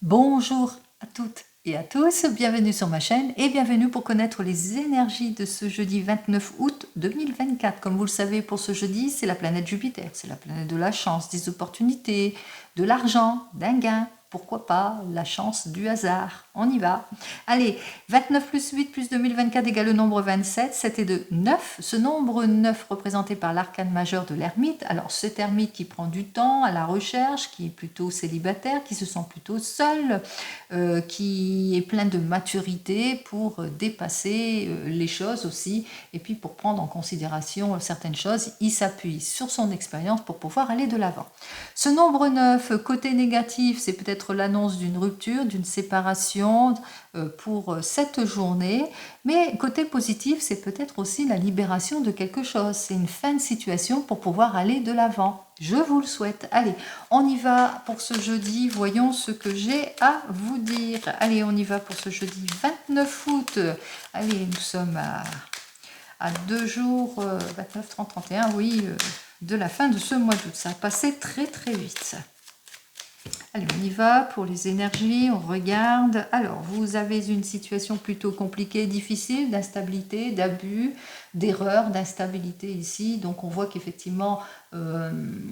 Bonjour à toutes et à tous, bienvenue sur ma chaîne et bienvenue pour connaître les énergies de ce jeudi 29 août 2024. Comme vous le savez, pour ce jeudi, c'est la planète Jupiter, c'est la planète de la chance, des opportunités, de l'argent, d'un gain, pourquoi pas la chance du hasard. On y va. Allez, 29 plus 8 plus 2024 égale le nombre 27, 7 et 2, 9. Ce nombre 9 représenté par l'arcane majeur de l'ermite. Alors cet ermite qui prend du temps à la recherche, qui est plutôt célibataire, qui se sent plutôt seul, qui est plein de maturité pour dépasser les choses aussi, et puis pour prendre en considération certaines choses, il s'appuie sur son expérience pour pouvoir aller de l'avant. Ce nombre 9, côté négatif, c'est peut-être l'annonce d'une rupture, d'une séparation pour cette journée, mais côté positif, c'est peut-être aussi la libération de quelque chose, c'est une fin de situation pour pouvoir aller de l'avant. Je vous le souhaite. Allez, on y va pour ce jeudi. Voyons ce que j'ai à vous dire. Allez, on y va pour ce jeudi 29 août. Allez, nous sommes à 2 jours, 29, 30, 31, oui, de la fin de ce mois d'août. Ça a passé très très vite. Allez, on y va pour les énergies, on regarde. Alors, vous avez une situation plutôt compliquée, difficile, d'instabilité, d'abus, d'erreur, d'instabilité ici. Donc, on voit qu'effectivement, il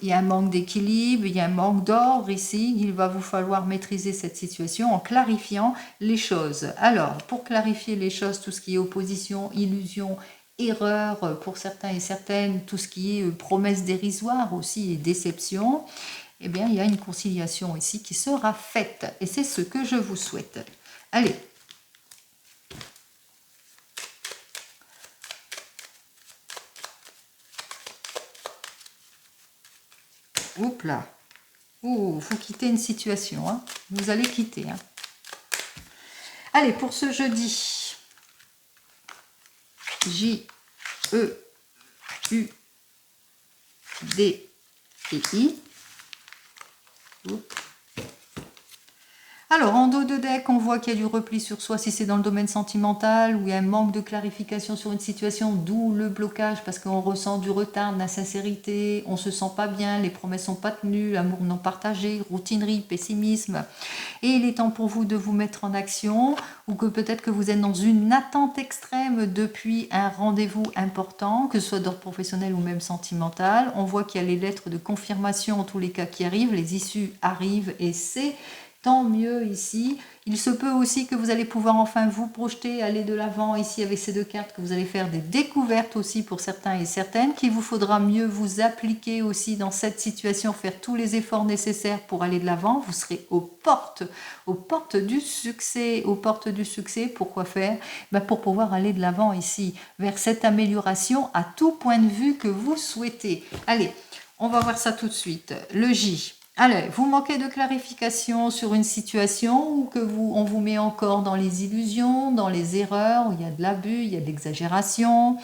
y a un manque d'équilibre, il y a un manque d'ordre ici. Il va vous falloir maîtriser cette situation en clarifiant les choses. Alors, pour clarifier les choses, tout ce qui est opposition, illusion, erreur pour certains et certaines, tout ce qui est promesse dérisoire aussi et déception, eh bien, il y a une conciliation ici qui sera faite. Et c'est ce que je vous souhaite. Allez. Oups là. Oh, vous quittez une situation. Hein. Vous allez quitter. Hein. Allez, pour ce jeudi. J, E, U, D et I. Oups. Alors, en dos de deck, on voit qu'il y a du repli sur soi si c'est dans le domaine sentimental, où il y a un manque de clarification sur une situation, d'où le blocage, parce qu'on ressent du retard, de l'insincérité, on se sent pas bien, les promesses sont pas tenues, l'amour non partagé, routinerie, pessimisme. Et il est temps pour vous de vous mettre en action, ou que peut-être que vous êtes dans une attente extrême depuis un rendez-vous important, que ce soit d'ordre professionnel ou même sentimental. On voit qu'il y a les lettres de confirmation en tous les cas qui arrivent, les issues arrivent et c'est tant mieux ici. Il se peut aussi que vous allez pouvoir enfin vous projeter, aller de l'avant ici avec ces deux cartes, que vous allez faire des découvertes aussi pour certains et certaines, qu'il vous faudra mieux vous appliquer aussi dans cette situation, faire tous les efforts nécessaires pour aller de l'avant. Vous serez aux portes du succès, aux portes du succès. Pourquoi faire? Pour pouvoir aller de l'avant ici, vers cette amélioration à tout point de vue que vous souhaitez. Allez, on va voir ça tout de suite. Le J. Allez, vous manquez de clarification sur une situation ou que on vous met encore dans les illusions, dans les erreurs, où il y a de l'abus, il y a de l'exagération.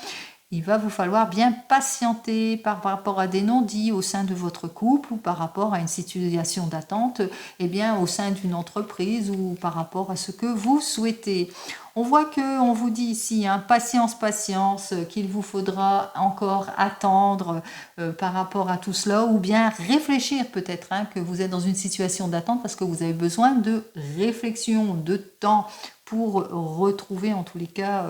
Il va vous falloir bien patienter par rapport à des non-dits au sein de votre couple ou par rapport à une situation d'attente, au sein d'une entreprise ou par rapport à ce que vous souhaitez. On voit qu'on vous dit ici, hein, patience, patience, qu'il vous faudra encore attendre par rapport à tout cela, ou bien réfléchir peut-être, hein, que vous êtes dans une situation d'attente parce que vous avez besoin de réflexion, de temps pour retrouver en tous les cas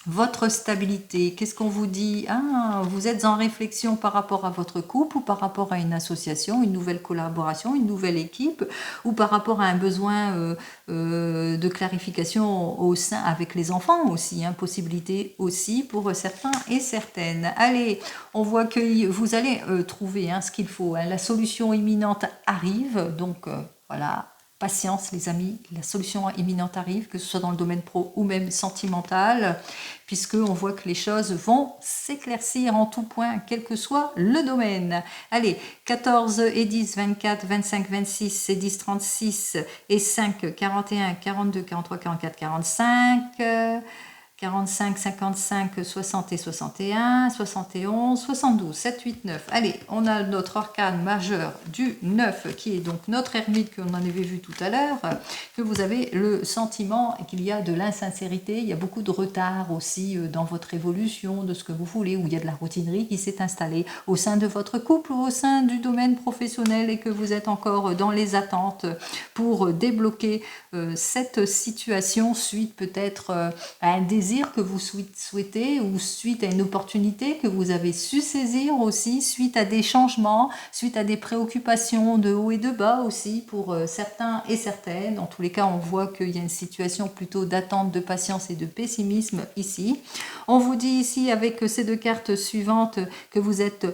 votre stabilité. Qu'est-ce qu'on vous dit? Ah, vous êtes en réflexion par rapport à votre couple ou par rapport à une association, une nouvelle collaboration, une nouvelle équipe ou par rapport à un besoin de clarification au sein avec les enfants aussi, hein, possibilité aussi pour certains et certaines. Allez, on voit que vous allez trouver ce qu'il faut. Hein. La solution imminente arrive, donc voilà. Patience les amis, la solution imminente arrive, que ce soit dans le domaine pro ou même sentimental, puisque on voit que les choses vont s'éclaircir en tout point, quel que soit le domaine. Allez, 14 et 10, 24, 25, 26 et 10, 36 et 5, 41, 42, 43, 44, 45... 45, 55, 60 et 61, 71, 72, 7, 8, 9. Allez, on a notre arcane majeur du 9 qui est donc notre ermite qu'on en avait vu tout à l'heure, que vous avez le sentiment qu'il y a de l'insincérité, il y a beaucoup de retard aussi dans votre évolution, de ce que vous voulez, où il y a de la routinerie qui s'est installée au sein de votre couple ou au sein du domaine professionnel et que vous êtes encore dans les attentes pour débloquer cette situation suite peut-être à un désir que vous souhaitez ou suite à une opportunité que vous avez su saisir aussi, suite à des changements, suite à des préoccupations de haut et de bas aussi pour certains et certaines. Dans tous les cas, on voit qu'il y a une situation plutôt d'attente, de patience et de pessimisme ici. On vous dit ici avec ces deux cartes suivantes que vous êtes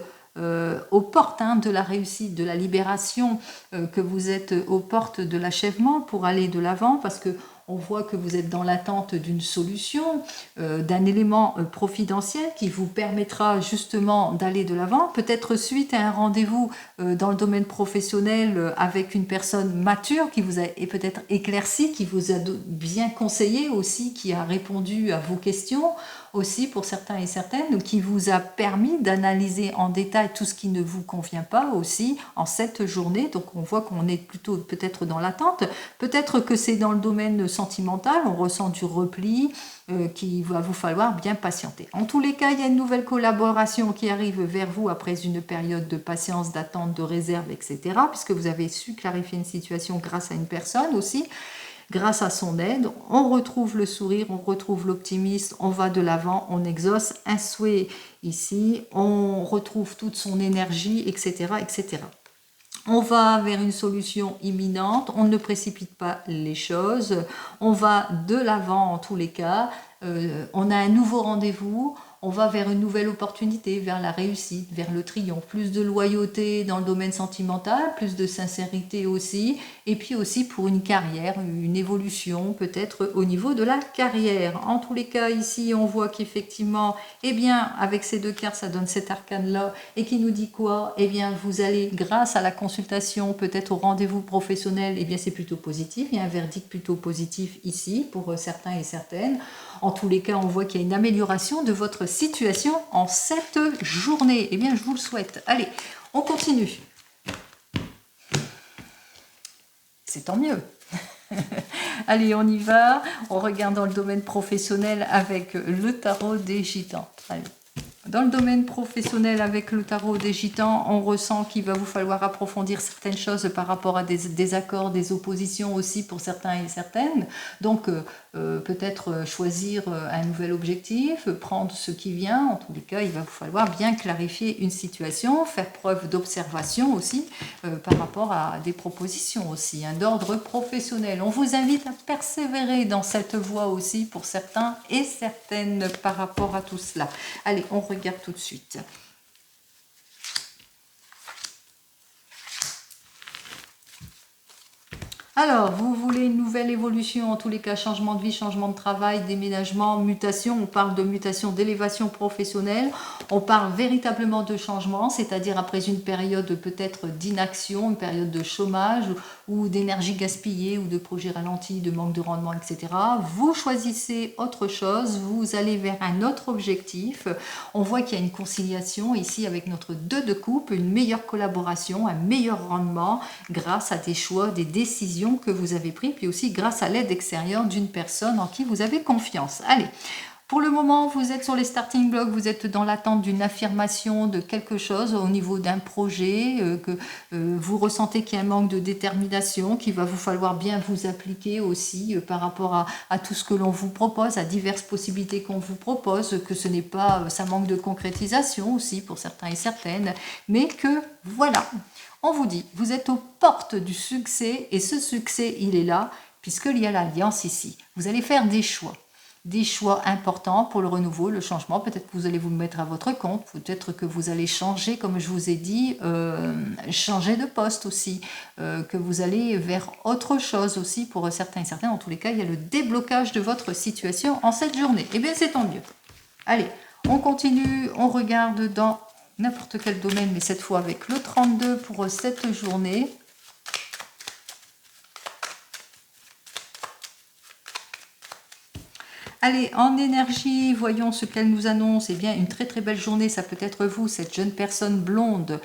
aux portes de la réussite, de la libération, que vous êtes aux portes de l'achèvement pour aller de l'avant parce que on voit que vous êtes dans l'attente d'une solution, d'un élément providentiel qui vous permettra justement d'aller de l'avant, peut-être suite à un rendez-vous dans le domaine professionnel avec une personne mature qui vous a peut-être éclairci, qui vous a bien conseillé aussi, qui a répondu à vos questions aussi pour certains et certaines, qui vous a permis d'analyser en détail tout ce qui ne vous convient pas aussi en cette journée. Donc on voit qu'on est plutôt peut-être dans l'attente, peut-être que c'est dans le domaine sentimental, on ressent du repli, qu'il va vous falloir bien patienter. En tous les cas, il y a une nouvelle collaboration qui arrive vers vous après une période de patience, d'attente, de réserve, etc. Puisque vous avez su clarifier une situation grâce à une personne aussi. Grâce à son aide, on retrouve le sourire, on retrouve l'optimisme, on va de l'avant, on exauce un souhait ici, on retrouve toute son énergie, etc., etc. On va vers une solution imminente, on ne précipite pas les choses, on va de l'avant en tous les cas, on a un nouveau rendez-vous, on va vers une nouvelle opportunité, vers la réussite, vers le triomphe, plus de loyauté dans le domaine sentimental, plus de sincérité aussi, et puis aussi pour une carrière, une évolution peut-être au niveau de la carrière. En tous les cas, ici, on voit qu'effectivement, eh bien, avec ces deux cartes, ça donne cet arcane-là, et qui nous dit quoi? Eh bien, vous allez, grâce à la consultation, peut-être au rendez-vous professionnel, eh bien, c'est plutôt positif, il y a un verdict plutôt positif ici, pour certains et certaines. En tous les cas, on voit qu'il y a une amélioration de votre situation en cette journée. Eh bien, je vous le souhaite. Allez, on continue. C'est tant mieux. Allez, on y va. On regarde dans le domaine professionnel avec le tarot des gitans. Allez. Dans le domaine professionnel avec le tarot des gitans, on ressent qu'il va vous falloir approfondir certaines choses par rapport à des désaccords, des oppositions aussi pour certains et certaines. Donc peut-être choisir un nouvel objectif, prendre ce qui vient. En tous les cas, il va vous falloir bien clarifier une situation, faire preuve d'observation aussi par rapport à des propositions aussi, d'ordre professionnel. On vous invite à persévérer dans cette voie aussi pour certains et certaines par rapport à tout cela. Allez, on regarde tout de suite. Alors, vous voulez une nouvelle évolution, en tous les cas, changement de vie, changement de travail, déménagement, mutation. On parle de mutation, d'élévation professionnelle. On parle véritablement de changement, c'est-à-dire après une période peut-être d'inaction, une période de chômage ou d'énergie gaspillée ou de projets ralentis, de manque de rendement, etc. Vous choisissez autre chose, vous allez vers un autre objectif. On voit qu'il y a une conciliation ici avec notre 2 de coupe, une meilleure collaboration, un meilleur rendement grâce à des choix, des décisions que vous avez pris, puis aussi grâce à l'aide extérieure d'une personne en qui vous avez confiance. Allez, pour le moment, vous êtes sur les starting blocks, vous êtes dans l'attente d'une affirmation de quelque chose au niveau d'un projet, que vous ressentez qu'il y a un manque de détermination, qu'il va vous falloir bien vous appliquer aussi par rapport à tout ce que l'on vous propose, à diverses possibilités qu'on vous propose, que ce n'est pas, ça manque de concrétisation aussi pour certains et certaines, mais que voilà. On vous dit, vous êtes aux portes du succès et ce succès, il est là puisqu'il y a l'alliance ici. Vous allez faire des choix importants pour le renouveau, le changement. Peut-être que vous allez vous mettre à votre compte, peut-être que vous allez changer, comme je vous ai dit, changer de poste aussi, que vous allez vers autre chose aussi pour certains et certaines. En tous les cas, il y a le déblocage de votre situation en cette journée. Eh bien, c'est tant mieux. Allez, on continue, on regarde dans n'importe quel domaine, mais cette fois avec le 32 pour cette journée. Allez, en énergie, voyons ce qu'elle nous annonce. Eh bien, une très très belle journée, ça peut être vous, cette jeune personne blonde,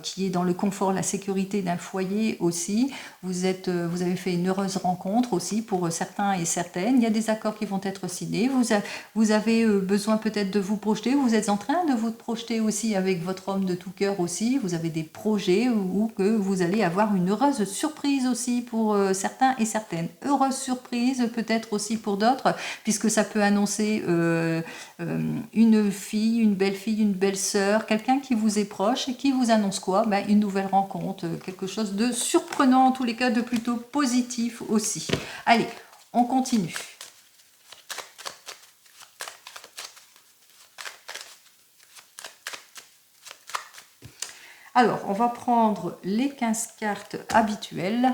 qui est dans le confort, la sécurité d'un foyer aussi. Vous avez fait une heureuse rencontre aussi pour certains et certaines. Il y a des accords qui vont être signés. Vous avez besoin peut-être de vous projeter. Vous êtes en train de vous projeter aussi avec votre homme de tout cœur aussi. Vous avez des projets ou que vous allez avoir une heureuse surprise aussi pour certains et certaines. Heureuse surprise peut-être aussi pour d'autres, puisque ça peut annoncer une fille, une belle-fille, une belle-sœur, quelqu'un qui vous est proche et qui vous annonce quoi? Une nouvelle rencontre, quelque chose de surprenant, en tous les cas de plutôt positif aussi. Allez, on continue. Alors, on va prendre les 15 cartes habituelles.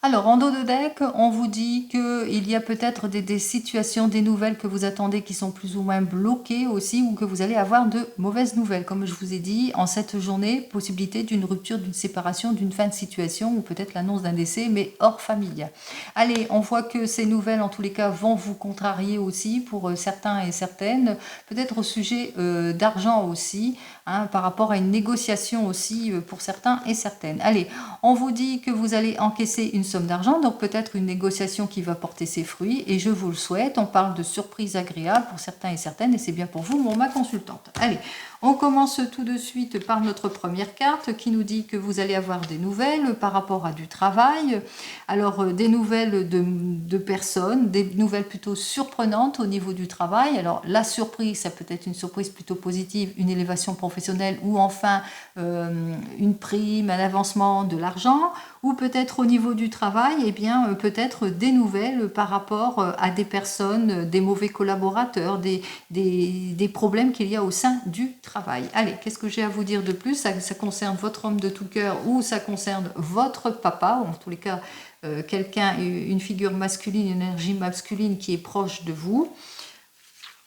Alors, en dos de deck, on vous dit qu'il y a peut-être des situations, des nouvelles que vous attendez qui sont plus ou moins bloquées aussi, ou que vous allez avoir de mauvaises nouvelles. Comme je vous ai dit, en cette journée, possibilité d'une rupture, d'une séparation, d'une fin de situation, ou peut-être l'annonce d'un décès, mais hors famille. Allez, on voit que ces nouvelles, en tous les cas, vont vous contrarier aussi pour certains et certaines, peut-être au sujet d'argent aussi, par rapport à une négociation aussi pour certains et certaines. Allez, on vous dit que vous allez encaisser une somme d'argent, donc peut-être une négociation qui va porter ses fruits, et je vous le souhaite. On parle de surprise agréable pour certains et certaines, et c'est bien pour vous, ma consultante. Allez, on commence tout de suite par notre première carte qui nous dit que vous allez avoir des nouvelles par rapport à du travail. Alors, des nouvelles de personnes, des nouvelles plutôt surprenantes au niveau du travail. Alors, la surprise, ça peut être une surprise plutôt positive, une élévation professionnelle ou enfin une prime, un avancement, de l'argent. Ou peut-être au niveau du travail, eh bien peut-être des nouvelles par rapport à des personnes, des mauvais collaborateurs, des problèmes qu'il y a au sein du travail. Allez, qu'est-ce que j'ai à vous dire de plus? Ça concerne votre homme de tout cœur ou ça concerne votre papa, ou en tous les cas quelqu'un, une figure masculine, une énergie masculine qui est proche de vous.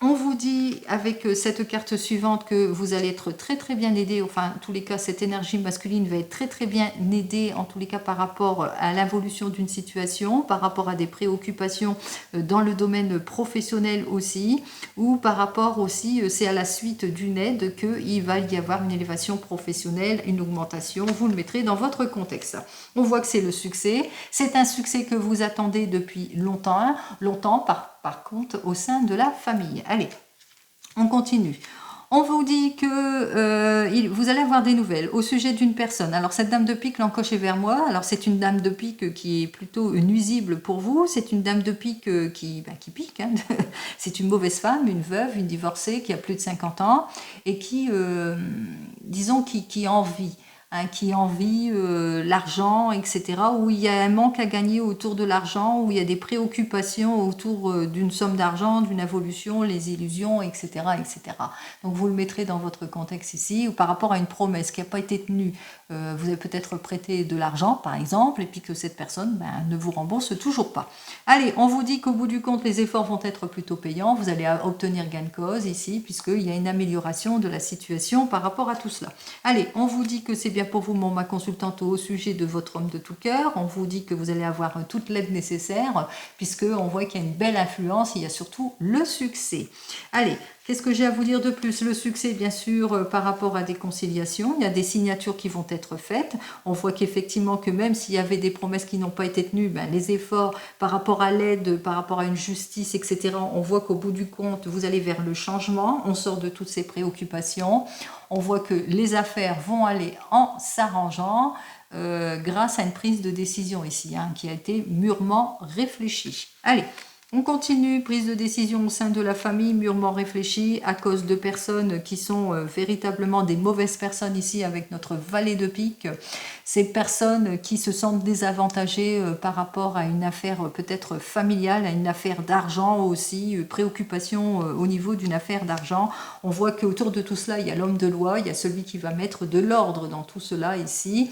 On vous dit avec cette carte suivante que vous allez être très très bien aidé, enfin en tous les cas cette énergie masculine va être très très bien aidée en tous les cas par rapport à l'évolution d'une situation, par rapport à des préoccupations dans le domaine professionnel aussi, ou par rapport aussi, c'est à la suite d'une aide qu'il va y avoir une élévation professionnelle, une augmentation, vous le mettrez dans votre contexte. On voit que c'est le succès, c'est un succès que vous attendez depuis longtemps, par contre au sein de la famille. Allez, on continue. On vous dit que vous allez avoir des nouvelles au sujet d'une personne. Alors cette dame de pique l'encoche est vers moi. Alors c'est une dame de pique qui est plutôt nuisible pour vous. C'est une dame de pique qui pique. C'est une mauvaise femme, une veuve, une divorcée qui a plus de 50 ans et qui, disons, qui envie. Qui envie l'argent, etc., où il y a un manque à gagner autour de l'argent, où il y a des préoccupations autour d'une somme d'argent, d'une évolution, les illusions, etc., etc. Donc vous le mettrez dans votre contexte ici, ou par rapport à une promesse qui n'a pas été tenue. Vous avez peut-être prêté de l'argent, par exemple, et puis que cette personne ne vous rembourse toujours pas. Allez, on vous dit qu'au bout du compte, les efforts vont être plutôt payants. Vous allez obtenir gain de cause ici, puisqu'il y a une amélioration de la situation par rapport à tout cela. Allez, on vous dit que c'est bien pour vous, ma consultante, au sujet de votre homme de tout cœur. On vous dit que vous allez avoir toute l'aide nécessaire, puisqu'on voit qu'il y a une belle influence, il y a surtout le succès. Allez, qu'est-ce que j'ai à vous dire de plus? Le succès, bien sûr, par rapport à des conciliations. Il y a des signatures qui vont être faites. On voit qu'effectivement, que même s'il y avait des promesses qui n'ont pas été tenues, les efforts par rapport à l'aide, par rapport à une justice, etc., on voit qu'au bout du compte, vous allez vers le changement. On sort de toutes ces préoccupations. On voit que les affaires vont aller en s'arrangeant grâce à une prise de décision ici, qui a été mûrement réfléchie. Allez, on continue, prise de décision au sein de la famille, mûrement réfléchie, à cause de personnes qui sont véritablement des mauvaises personnes ici avec notre valet de pique. Ces personnes qui se sentent désavantagées par rapport à une affaire peut-être familiale, à une affaire d'argent aussi, préoccupation au niveau d'une affaire d'argent. On voit qu'autour de tout cela, il y a l'homme de loi, il y a celui qui va mettre de l'ordre dans tout cela ici.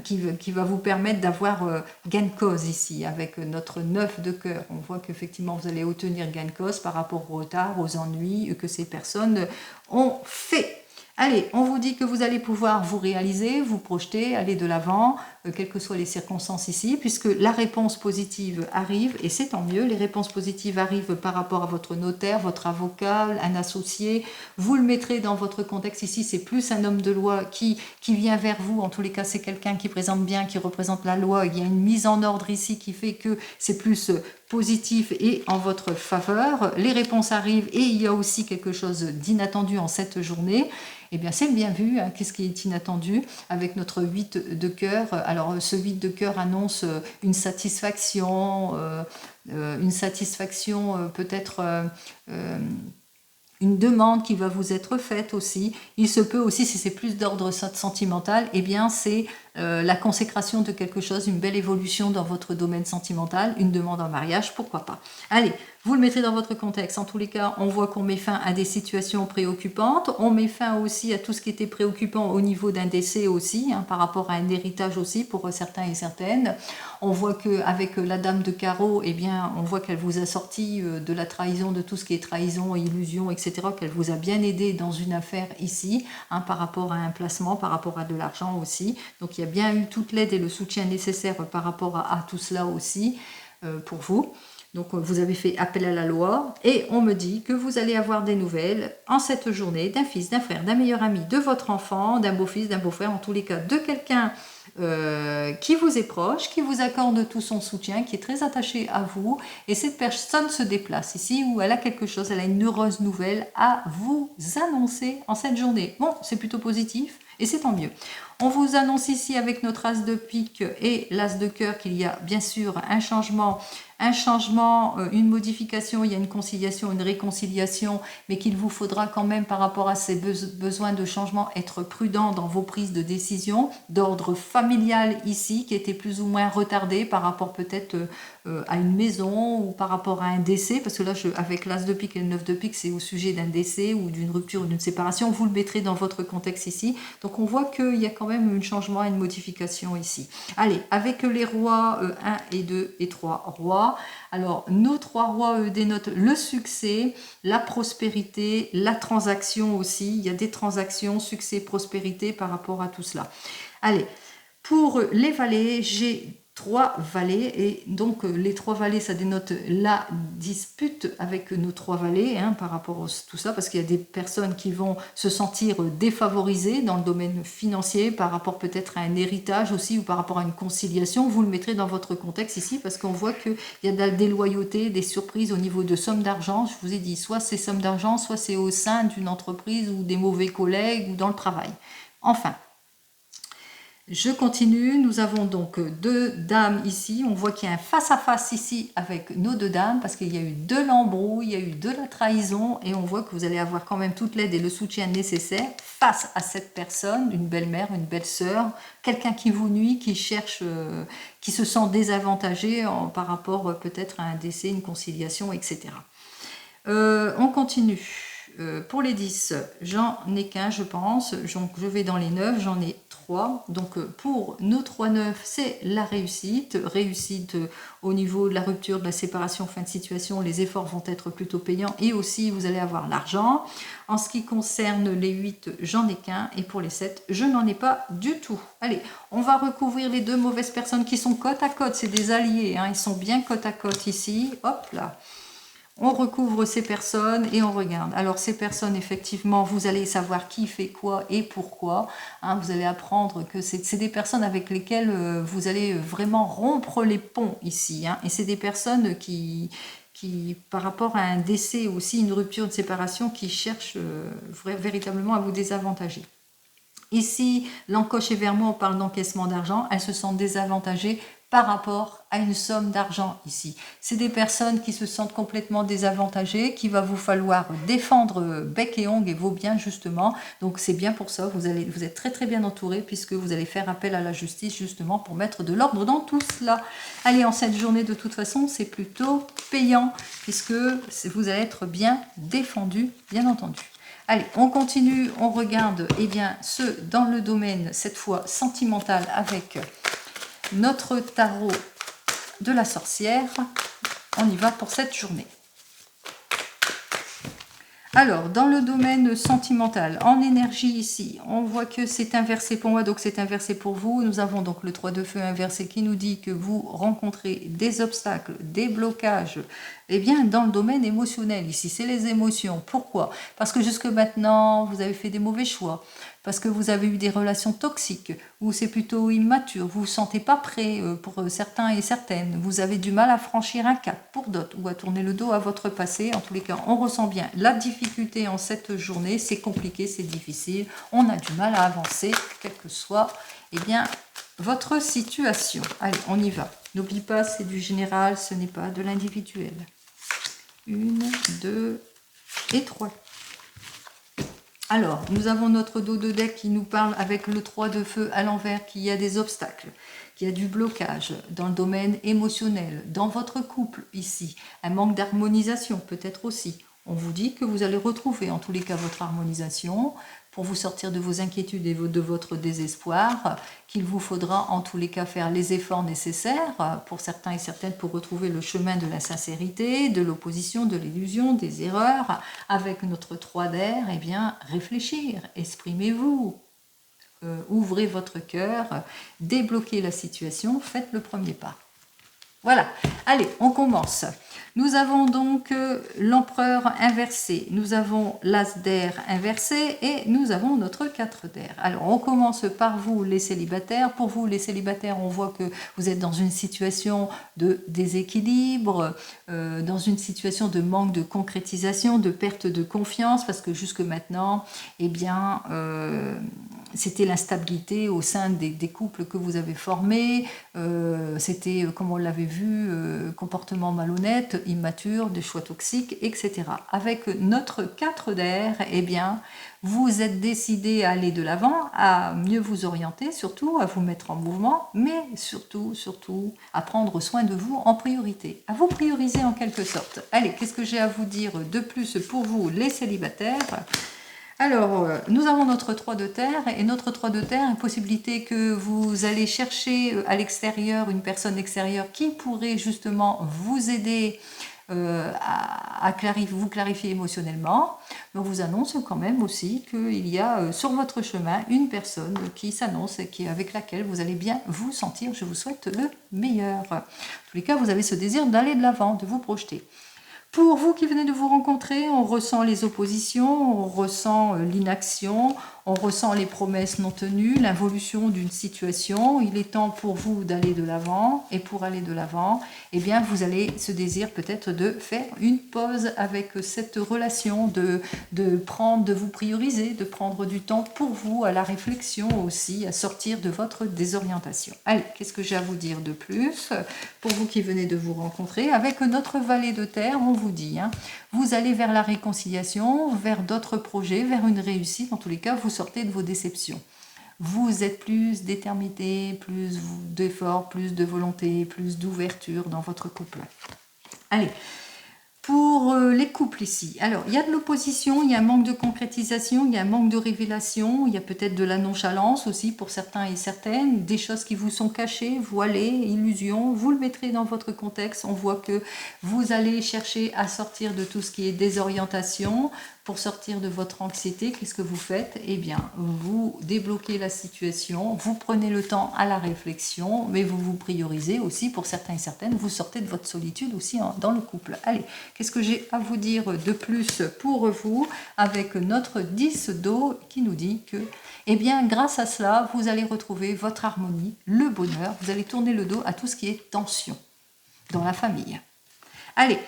Qui va vous permettre d'avoir gain de cause ici avec notre 9 de cœur. On voit qu'effectivement vous allez obtenir gain de cause par rapport au retard, aux ennuis que ces personnes ont fait. Allez, on vous dit que vous allez pouvoir vous réaliser, vous projeter, aller de l'avant, quelles que soient les circonstances ici, puisque la réponse positive arrive, et c'est tant mieux, les réponses positives arrivent par rapport à votre notaire, votre avocat, un associé, vous le mettrez dans votre contexte ici, c'est plus un homme de loi qui vient vers vous, en tous les cas c'est quelqu'un qui présente bien, qui représente la loi, il y a une mise en ordre ici qui fait que c'est plus positif et en votre faveur, les réponses arrivent et il y a aussi quelque chose d'inattendu en cette journée. Eh bien, c'est bien vu, hein, qu'est-ce qui est inattendu avec notre 8 de cœur. Alors, ce 8 de cœur annonce une satisfaction peut-être une demande qui va vous être faite aussi. Il se peut aussi, si c'est plus d'ordre sentimental, eh bien, c'est la consécration de quelque chose, une belle évolution dans votre domaine sentimental, une demande en mariage, pourquoi pas. Allez, vous le mettrez dans votre contexte. En tous les cas, on voit qu'on met fin à des situations préoccupantes. On met fin aussi à tout ce qui était préoccupant au niveau d'un décès aussi, hein, par rapport à un héritage aussi pour certains et certaines. On voit qu'avec la dame de carreau, eh bien, on voit qu'elle vous a sorti de la trahison, de tout ce qui est trahison, illusion, etc., qu'elle vous a bien aidé dans une affaire ici, hein, par rapport à un placement, par rapport à de l'argent aussi. Donc, il y a bien eu toute l'aide et le soutien nécessaire par rapport à tout cela aussi pour vous. Donc, vous avez fait appel à la loi et on me dit que vous allez avoir des nouvelles en cette journée d'un fils, d'un frère, d'un meilleur ami, de votre enfant, d'un beau-fils, d'un beau-frère, en tous les cas, de quelqu'un qui vous est proche, qui vous accorde tout son soutien, qui est très attaché à vous. Et cette personne se déplace ici où elle a quelque chose, elle a une heureuse nouvelle à vous annoncer en cette journée. Bon, c'est plutôt positif et c'est tant mieux. On vous annonce ici avec notre as de pique et l'as de cœur qu'il y a bien sûr un changement, une modification, il y a une conciliation, une réconciliation, mais qu'il vous faudra quand même par rapport à ces besoins de changement être prudent dans vos prises de décision d'ordre familial ici, qui était plus ou moins retardé par rapport peut-être à une maison ou par rapport à un décès, parce que là avec l'as de pique et le 9 de pique, c'est au sujet d'un décès ou d'une rupture ou d'une séparation, vous le mettrez dans votre contexte ici. Donc on voit qu'il y a quand même un changement, une modification ici. Allez, avec les rois 1 et 2 et 3 rois, alors nos 3 rois dénotent le succès, la prospérité, la transaction aussi, il y a des transactions, succès, prospérité par rapport à tout cela. Allez, pour les valets, j'ai 3 valets et donc les 3 valets, ça dénote la dispute avec nos 3 valets, hein, par rapport à tout ça, parce qu'il y a des personnes qui vont se sentir défavorisées dans le domaine financier par rapport peut-être à un héritage aussi ou par rapport à une conciliation. Vous le mettrez dans votre contexte ici parce qu'on voit qu'il y a de la déloyauté, des surprises au niveau de sommes d'argent. Je vous ai dit, soit c'est sommes d'argent, soit c'est au sein d'une entreprise ou des mauvais collègues ou dans le travail. Enfin, je continue, nous avons donc 2 dames ici, on voit qu'il y a un face-à-face ici avec nos 2 dames, parce qu'il y a eu de l'embrouille, il y a eu de la trahison, et on voit que vous allez avoir quand même toute l'aide et le soutien nécessaire face à cette personne, une belle-mère, une belle-sœur, quelqu'un qui vous nuit, qui cherche, qui se sent désavantagé par rapport peut-être à un décès, une conciliation, etc. On continue. Pour les 10, j'en ai qu'un, je pense. Donc, je vais dans les 9, j'en ai 3. Donc, pour nos 3 9, c'est la réussite. Réussite au niveau de la rupture, de la séparation, fin de situation. Les efforts vont être plutôt payants. Et aussi, vous allez avoir l'argent. En ce qui concerne les 8, j'en ai qu'un. Et pour les 7, je n'en ai pas du tout. Allez, on va recouvrir les 2 mauvaises personnes qui sont côte à côte. C'est des alliés, hein. Ils sont bien côte à côte ici. Hop là. On recouvre ces personnes et on regarde. Alors ces personnes, effectivement, vous allez savoir qui fait quoi et pourquoi. Hein, vous allez apprendre que c'est des personnes avec lesquelles vous allez vraiment rompre les ponts ici. Hein, et c'est des personnes qui, par rapport à un décès aussi, une rupture, une séparation, qui cherchent véritablement à vous désavantager. Ici, l'encoche est vers moi, on parle d'encaissement d'argent. Elles se sentent désavantagées par rapport à une somme d'argent ici. C'est des personnes qui se sentent complètement désavantagées, qu'il va vous falloir défendre bec et ongles et vos biens justement. Donc c'est bien pour ça, vous êtes très très bien entourés puisque vous allez faire appel à la justice justement pour mettre de l'ordre dans tout cela. Allez, en cette journée de toute façon, c'est plutôt payant puisque vous allez être bien défendu, bien entendu. Allez, on continue, on regarde ceux dans le domaine, cette fois sentimental, avec notre tarot de la sorcière. On y va pour cette journée. Alors, dans le domaine sentimental, en énergie ici, on voit que c'est inversé pour moi, donc c'est inversé pour vous. Nous avons donc le 3 de feu inversé qui nous dit que vous rencontrez des obstacles, des blocages, eh bien, dans le domaine émotionnel ici, c'est les émotions. Pourquoi? Parce que jusque maintenant, vous avez fait des mauvais choix, parce que vous avez eu des relations toxiques, ou c'est plutôt immature, vous ne vous sentez pas prêt pour certains et certaines, vous avez du mal à franchir un cap pour d'autres, ou à tourner le dos à votre passé. En tous les cas, on ressent bien la difficulté en cette journée, c'est compliqué, c'est difficile, on a du mal à avancer, quelle que soit eh bien, votre situation. Allez, on y va. N'oublie pas, c'est du général, ce n'est pas de l'individuel. 1, 2 et 3. Alors, nous avons notre dos de deck qui nous parle avec le 3 de feu à l'envers qu'il y a des obstacles, qu'il y a du blocage dans le domaine émotionnel, dans votre couple ici, un manque d'harmonisation peut-être aussi. On vous dit que vous allez retrouver en tous les cas votre harmonisation pour vous sortir de vos inquiétudes et de votre désespoir, qu'il vous faudra en tous les cas faire les efforts nécessaires pour certains et certaines pour retrouver le chemin de la sincérité, de l'opposition, de l'illusion, des erreurs. Avec notre 3 d'air, eh bien, réfléchir, exprimez-vous, ouvrez votre cœur, débloquez la situation, faites le premier pas. Voilà, allez, on commence. Nous avons donc l'empereur inversé, nous avons l'as d'air inversé et nous avons notre 4 d'air. Alors, on commence par vous, les célibataires. Pour vous, les célibataires, on voit que vous êtes dans une situation de déséquilibre, dans une situation de manque de concrétisation, de perte de confiance, parce que jusque maintenant, eh bien, c'était l'instabilité au sein des couples que vous avez formés, c'était, comme on l'avait vu, comportement malhonnête, immature, des choix toxiques, etc. Avec notre 4 d'air, eh bien, vous êtes décidé à aller de l'avant, à mieux vous orienter, surtout à vous mettre en mouvement, mais surtout à prendre soin de vous en priorité, à vous prioriser en quelque sorte. Allez, qu'est-ce que j'ai à vous dire de plus pour vous, les célibataires ? Alors, nous avons notre 3 de terre, et notre 3 de terre, une possibilité que vous allez chercher à l'extérieur, une personne extérieure qui pourrait justement vous aider à vous clarifier émotionnellement. Mais on vous annonce quand même aussi qu'il y a sur votre chemin une personne qui s'annonce et avec laquelle vous allez bien vous sentir. Je vous souhaite le meilleur. En tous les cas, vous avez ce désir d'aller de l'avant, de vous projeter. Pour vous qui venez de vous rencontrer, on ressent les oppositions, on ressent l'inaction, on ressent les promesses non tenues, l'involution d'une situation. Il est temps pour vous d'aller de l'avant. Et pour aller de l'avant, eh bien, vous allez ce désir peut-être de faire une pause avec cette relation, de vous prioriser, de prendre du temps pour vous, à la réflexion aussi, à sortir de votre désorientation. Allez, qu'est-ce que j'ai à vous dire de plus? Pour vous qui venez de vous rencontrer, avec notre valet de terre, on vous dit, vous allez vers la réconciliation, vers d'autres projets, vers une réussite. En tous les cas, vous sortez de vos déceptions. Vous êtes plus déterminé, plus d'efforts, plus de volonté, plus d'ouverture dans votre couple. Allez, pour les couples ici, alors il y a de l'opposition, il y a un manque de concrétisation, il y a un manque de révélation, il y a peut-être de la nonchalance aussi pour certains et certaines, des choses qui vous sont cachées, voilées, illusions. Vous le mettrez dans votre contexte. On voit que vous allez chercher à sortir de tout ce qui est désorientation. Pour sortir de votre anxiété, qu'est-ce que vous faites? Eh bien, vous débloquez la situation, vous prenez le temps à la réflexion, mais vous vous priorisez aussi pour certains et certaines, vous sortez de votre solitude aussi dans le couple. Allez, qu'est-ce que j'ai à vous dire de plus pour vous avec notre 10 d'eau qui nous dit que, eh bien, grâce à cela, vous allez retrouver votre harmonie, le bonheur, vous allez tourner le dos à tout ce qui est tension dans la famille. Allez,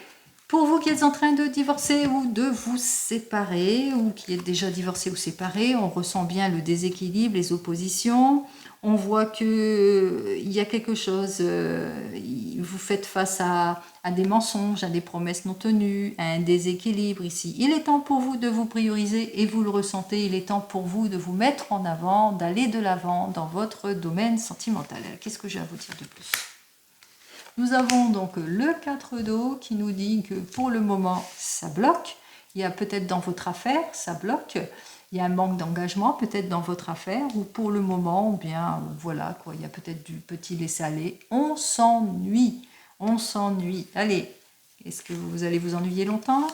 pour vous qui êtes en train de divorcer ou de vous séparer, ou qui êtes déjà divorcé ou séparé, on ressent bien le déséquilibre, les oppositions. On voit qu'il y a quelque chose, vous faites face à des mensonges, à des promesses non tenues, à un déséquilibre ici. Il est temps pour vous de vous prioriser et vous le ressentez. Il est temps pour vous de vous mettre en avant, d'aller de l'avant dans votre domaine sentimental. Qu'est-ce que j'ai à vous dire de plus ? Nous avons donc le 4 d'eau qui nous dit que pour le moment, ça bloque. Il y a peut-être dans votre affaire, ça bloque. Il y a un manque d'engagement peut-être dans votre affaire ou pour le moment, bien voilà quoi, il y a peut-être du petit laisser-aller. On s'ennuie, on s'ennuie. Allez, est-ce que vous allez vous ennuyer longtemps?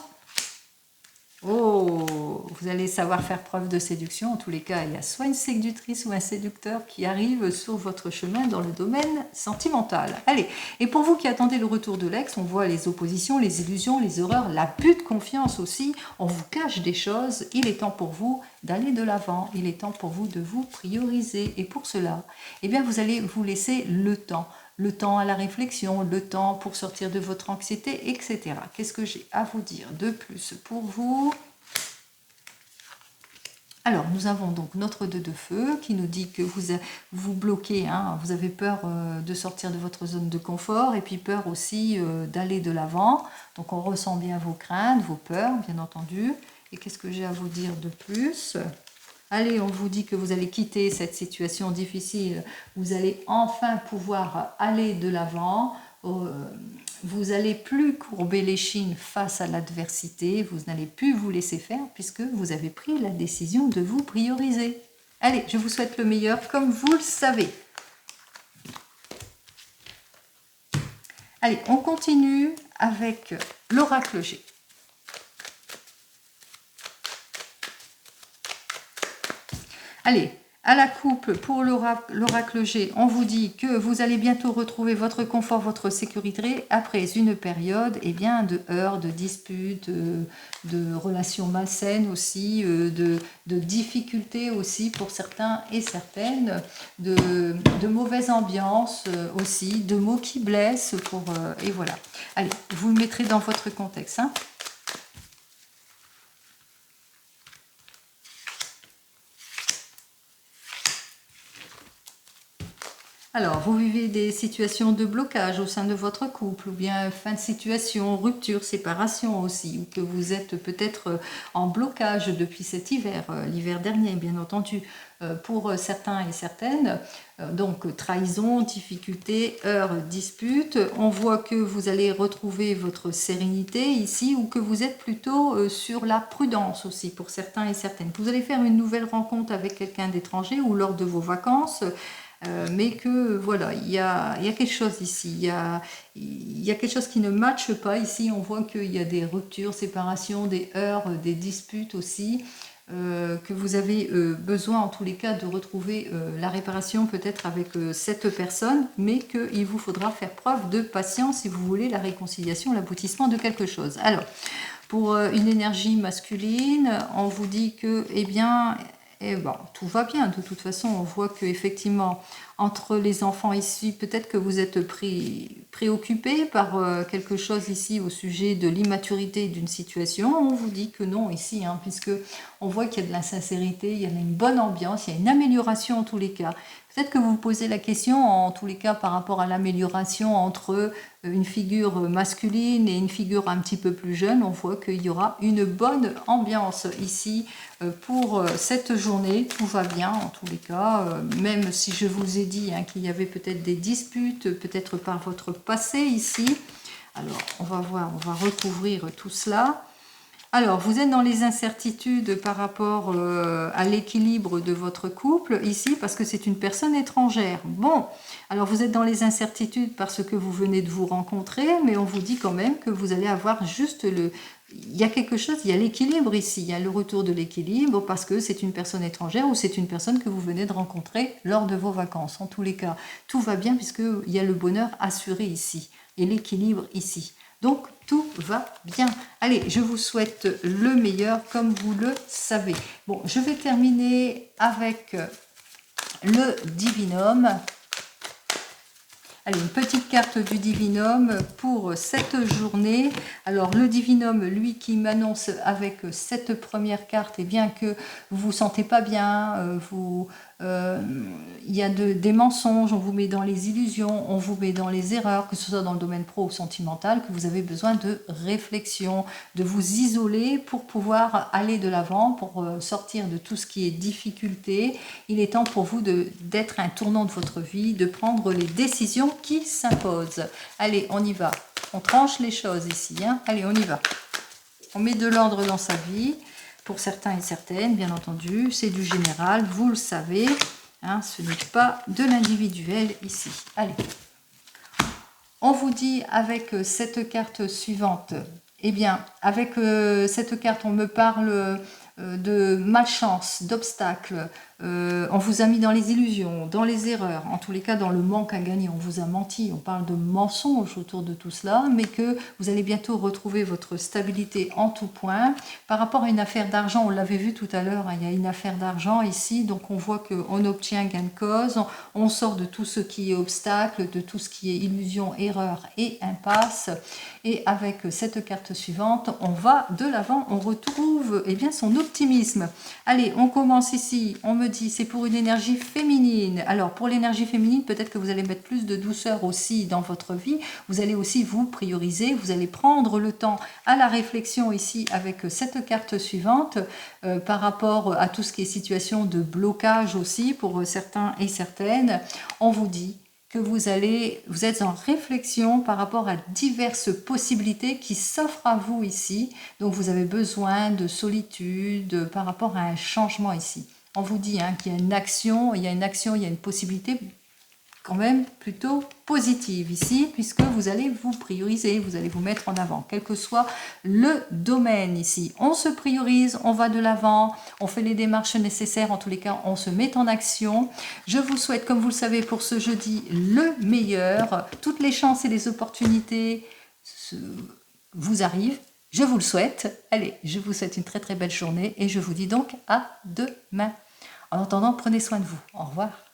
Oh, vous allez savoir faire preuve de séduction. En tous les cas, il y a soit une séductrice ou un séducteur qui arrive sur votre chemin dans le domaine sentimental. Allez, et pour vous qui attendez le retour de l'ex, on voit les oppositions, les illusions, les horreurs, l'abus de confiance aussi. On vous cache des choses. Il est temps pour vous d'aller de l'avant. Il est temps pour vous de vous prioriser. Et pour cela, eh bien, vous allez vous laisser le temps. Le temps à la réflexion, le temps pour sortir de votre anxiété, etc. Qu'est-ce que j'ai à vous dire de plus pour vous? Alors, nous avons donc notre 2 de feu qui nous dit que vous bloquez, hein, vous avez peur de sortir de votre zone de confort et puis peur aussi d'aller de l'avant. Donc, on ressent bien vos craintes, vos peurs, bien entendu. Et qu'est-ce que j'ai à vous dire de plus? Allez, on vous dit que vous allez quitter cette situation difficile, vous allez enfin pouvoir aller de l'avant, vous n'allez plus courber l'échine face à l'adversité, vous n'allez plus vous laisser faire puisque vous avez pris la décision de vous prioriser. Allez, je vous souhaite le meilleur comme vous le savez. Allez, on continue avec l'oracle G. Allez, à la coupe, pour l'oracle G, on vous dit que vous allez bientôt retrouver votre confort, votre sécurité après une période de heurts, de disputes, de relations malsaines aussi, de difficultés aussi pour certains et certaines, de mauvaise ambiance aussi, de mots qui blessent. Et voilà. Allez, vous le mettrez dans votre contexte. Hein. Alors, vous vivez des situations de blocage au sein de votre couple, ou bien fin de situation, rupture, séparation aussi, ou que vous êtes peut-être en blocage depuis cet hiver, l'hiver dernier, bien entendu, pour certains et certaines. Donc, trahison, difficulté, heurts, disputes. On voit que vous allez retrouver votre sérénité ici, ou que vous êtes plutôt sur la prudence aussi, pour certains et certaines. Vous allez faire une nouvelle rencontre avec quelqu'un d'étranger, ou lors de vos vacances. Mais que voilà, il y a quelque chose ici, il y a quelque chose qui ne matche pas ici. On voit qu'il y a des ruptures, séparations, des heurts, des disputes aussi, que vous avez besoin en tous les cas de retrouver la réparation peut-être avec cette personne, mais qu'il vous faudra faire preuve de patience si vous voulez la réconciliation, l'aboutissement de quelque chose. Alors, pour une énergie masculine, on vous dit que, eh bien, tout va bien. De toute façon, on voit que effectivement, entre les enfants ici, peut-être que vous êtes préoccupé par quelque chose ici au sujet de l'immaturité d'une situation. On vous dit que non ici, hein, puisque on voit qu'il y a de la sincérité, il y a une bonne ambiance, il y a une amélioration en tous les cas. Peut-être que vous vous posez la question, en tous les cas, par rapport à l'amélioration entre une figure masculine et une figure un petit peu plus jeune. On voit qu'il y aura une bonne ambiance ici pour cette journée. Tout va bien, en tous les cas, même si je vous ai dit hein, qu'il y avait peut-être des disputes, peut-être par votre passé ici. Alors, on va voir, on va recouvrir tout cela. Alors, vous êtes dans les incertitudes par rapport à l'équilibre de votre couple ici, parce que c'est une personne étrangère. Bon, alors vous êtes dans les incertitudes parce que vous venez de vous rencontrer, mais on vous dit quand même que vous allez avoir juste le... Il y a quelque chose, il y a l'équilibre ici, il y a le retour de l'équilibre parce que c'est une personne étrangère ou c'est une personne que vous venez de rencontrer lors de vos vacances. En tous les cas, tout va bien puisqu'il y a le bonheur assuré ici et l'équilibre ici. Donc, tout va bien. Allez, je vous souhaite le meilleur, comme vous le savez. Bon, je vais terminer avec le Divinum. Allez, une petite carte du Divinum pour cette journée. Alors, le Divinum, lui, qui m'annonce avec cette première carte, eh bien que vous vous sentez pas bien, il y a des mensonges, on vous met dans les illusions, on vous met dans les erreurs, que ce soit dans le domaine pro ou sentimental, que vous avez besoin de réflexion, de vous isoler pour pouvoir aller de l'avant, pour sortir de tout ce qui est difficulté. Il est temps pour vous d'être un tournant de votre vie, de prendre les décisions qui s'imposent. Allez, on y va. On tranche les choses ici. Hein. Allez, on y va. On met de l'ordre dans sa vie. Pour certains et certaines, bien entendu, c'est du général, vous le savez, hein, ce n'est pas de l'individuel ici. Allez, on vous dit avec cette carte suivante, Eh bien, avec cette carte, on me parle de malchance, d'obstacles. On vous a mis dans les illusions, dans les erreurs, en tous les cas dans le manque à gagner. On vous a menti, on parle de mensonges autour de tout cela, mais que vous allez bientôt retrouver votre stabilité en tout point. Par rapport à une affaire d'argent, on l'avait vu tout à l'heure, hein, il y a une affaire d'argent ici, donc on voit qu'on obtient gain de cause, on sort de tout ce qui est obstacle, de tout ce qui est illusion, erreur et impasse. Et avec cette carte suivante, on va de l'avant, on retrouve eh bien, son optimisme. Allez, on commence ici, on me dit c'est pour une énergie féminine. Alors pour l'énergie féminine, peut-être que vous allez mettre plus de douceur aussi dans votre vie. Vous allez aussi vous prioriser, vous allez prendre le temps à la réflexion ici avec cette carte suivante par rapport à tout ce qui est situation de blocage aussi pour certains et certaines. On vous dit que vous êtes en réflexion par rapport à diverses possibilités qui s'offrent à vous ici. Donc vous avez besoin de solitude par rapport à un changement ici. On vous dit hein, qu'il y a une action, il y a une possibilité quand même plutôt positive ici, puisque vous allez vous prioriser, vous allez vous mettre en avant, quel que soit le domaine ici. On se priorise, on va de l'avant, on fait les démarches nécessaires, en tous les cas, on se met en action. Je vous souhaite, comme vous le savez, pour ce jeudi, le meilleur. Toutes les chances et les opportunités vous arrivent. Je vous le souhaite. Allez, je vous souhaite une très très belle journée et je vous dis donc à demain. En attendant, prenez soin de vous. Au revoir.